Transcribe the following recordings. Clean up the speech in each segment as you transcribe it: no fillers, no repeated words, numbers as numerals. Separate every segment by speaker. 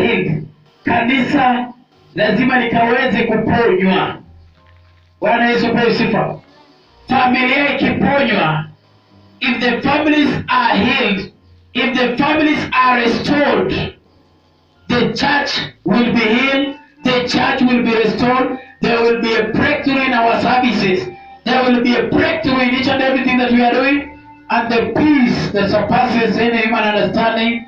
Speaker 1: healed. Kanisa lazima likaweze kuponywa. Bwana Yesu apewe sifa. Familia ikiponywa, if the families are healed, if the families are restored, the church will be healed, the church will be restored, there will be a breakthrough in our services, there will be a breakthrough in each and everything that we are doing, and the peace that surpasses any human understanding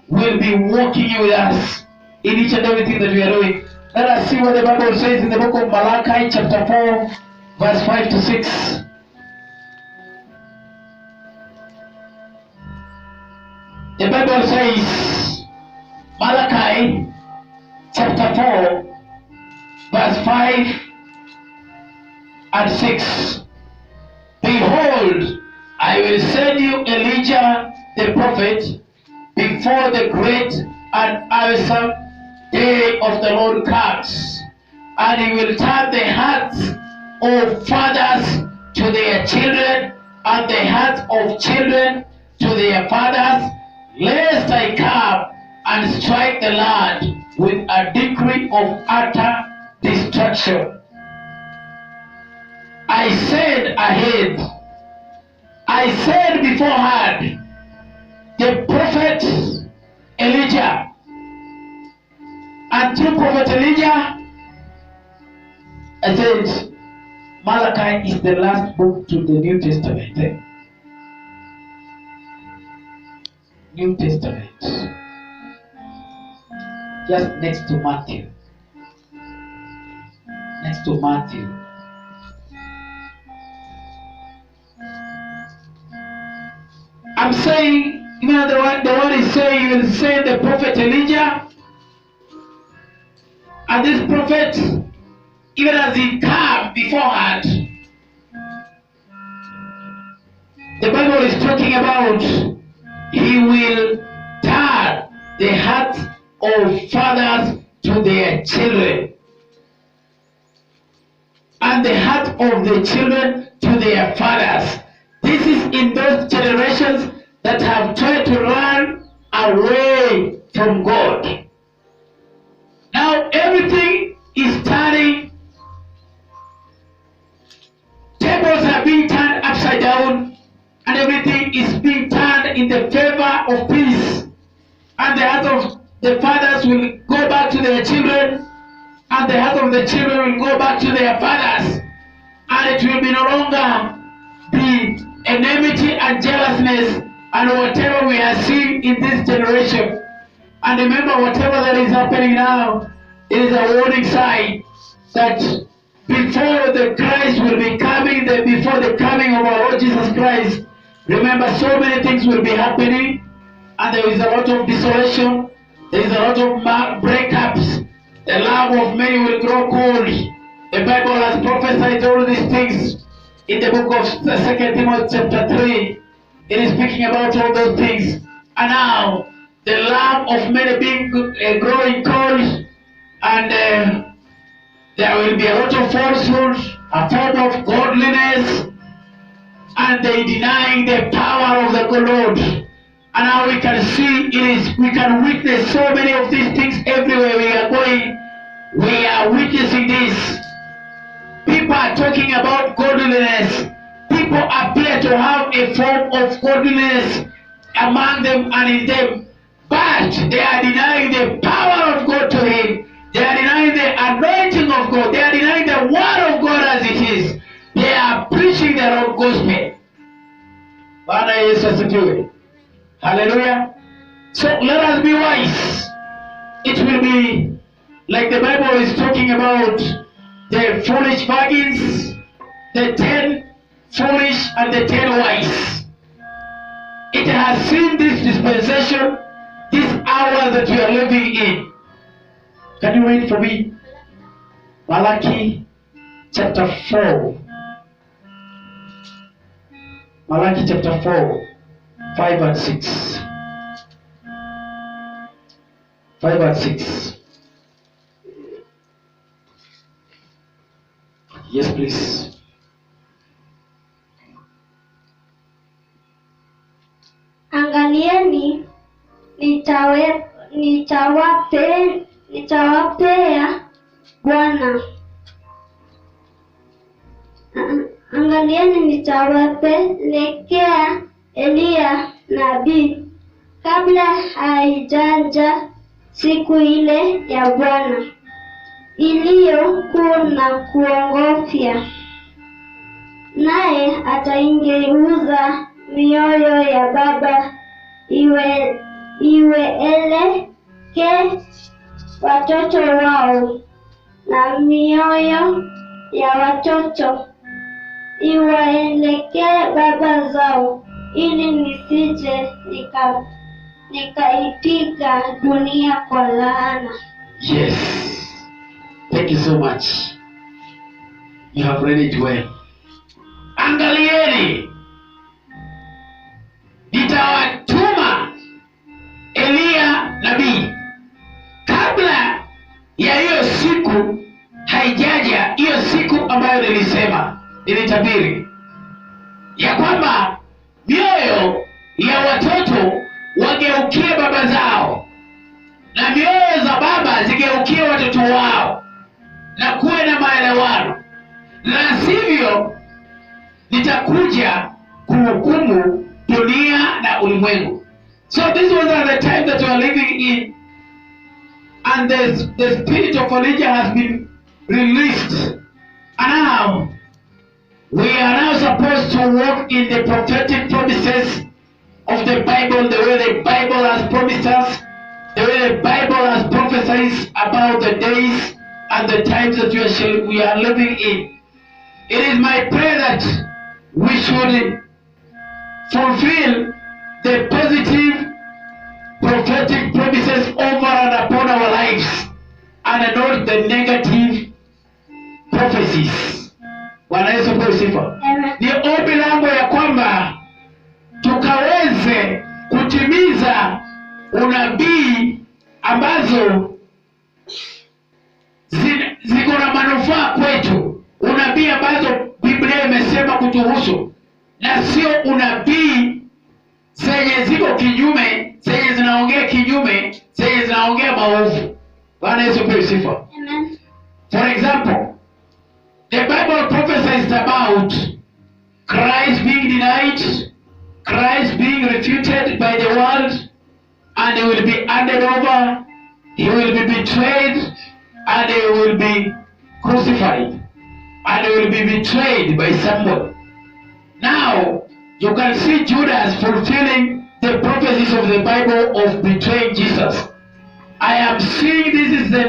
Speaker 1: will be walking with us in each and everything that we are doing. Let us see what the Bible says in the book of Malachi chapter 4 verse 5 to 6. The Bible says, Malachi chapter 4 verse 5 and 6. Behold, I will send you Elijah the prophet before the great and awesome day of the Lord comes, and he will turn the hearts of fathers to their children, and the hearts of children to their fathers, lest I come and strike the land with a decree of utter destruction. I said ahead, I said beforehand, the prophet Elijah. And through prophet Elijah, I said, Malachi is the last book to the New Testament. New Testament. Just next to Matthew. Next to Matthew. I'm saying, you know, the one is saying, you will say the prophet Elijah. And this prophet, even as he came beforehand, the Bible is talking about he will turn the hearts of fathers to their children, and the heart of the children to their fathers. This is in those generations that have tried to run away from God. Now everything is turning. Tables are being turned upside down, and everything is being turned in the favor of peace. And the hearts of the fathers will go back to their children, and the hearts of the children will go back to their fathers. And it will be no longer be enmity and jealousness and whatever we are seeing in this generation. And remember, whatever that is happening now, it is a warning sign that before the Christ will be coming, before the coming of our Lord Jesus Christ, remember, so many things will be happening, and there is a lot of desolation, there is a lot of breakups, the love of many will grow cold. The Bible has prophesied all these things in the book of 2 Timothy chapter 3. It is speaking about all those things. And now, the love of many being growing cold, and there will be a lot of falsehood, a form of godliness, and they denying the power of the Lord. And now we can see we can witness so many of these things everywhere we are going. We are witnessing this. People are talking about godliness. People appear to have a form of godliness among them and in them, but they are denying the power of God to him. They are denying the anointing of God. They are denying the word of God as it is. They are preaching their own gospel. Bwana Yesu asifiwe. Hallelujah. So let us be wise. It will be like the Bible is talking about the foolish virgins, the 10 foolish and the 10 wise. It has seen this dispensation, this hour that we are living in. Can you read for me? Malachi chapter 4. Malachi chapter 4, 5 and 6. 5 and 6. Yes, please.
Speaker 2: Angalieni, nitawapea Bwana. Angalieni, nitawapelekea Eliya nabii kabla haijaja siku ile ya Bwana iliyo kuu na kuogofya, naye ataingeuza mioyo ya baba iweeleke watoto wao, na mioyo ya watoto iwaelekee baba zao, ili nisije nikaipiga dunia kwa laana.
Speaker 1: Yes. Thank you so much. You have read it well. Angalieni, nitawatuma Eliya nabii kabla ya hiyo siku haijaja, hiyo siku ambayo nilitabiri ya kwamba mioyo ya watoto wageukie baba zao na mioyo za baba zigeukie watoto wao, na kuwe na maelewano, la sivyo nitakuja kuhukumu dunia na ulimwengu. So this was the time that we are living in, and the spirit of Elijah has been released, and now we are now supposed to walk in the prophetic promises of the Bible, the way the Bible has promised us, the way the Bible has prophesied about the days and the times that we are living in. It is my prayer that we should fulfill the positive prophetic promises over and upon our lives, and not the negative prophecies. Bwana Yesu apewe sifa. Ni ombi langu ya kwamba tukaweze kutimiza unabii ambazo ziko na manufaa kwetu, unabii ambazo Biblia imesema kutuhusu, na sio unabii zenye ziko kinyume, zenye zinaongea kinyume, zenye zinaongea maovu. Bwana Yesu apewe sifa.
Speaker 2: Amen.
Speaker 1: For example, the Bible prophesies about Christ being denied, Christ being refuted by the world, and he will be handed over, he will be betrayed, and he will be crucified, and he will be betrayed by someone. Now, you can see Judas fulfilling the prophecies of the Bible of betraying Jesus. I am seeing this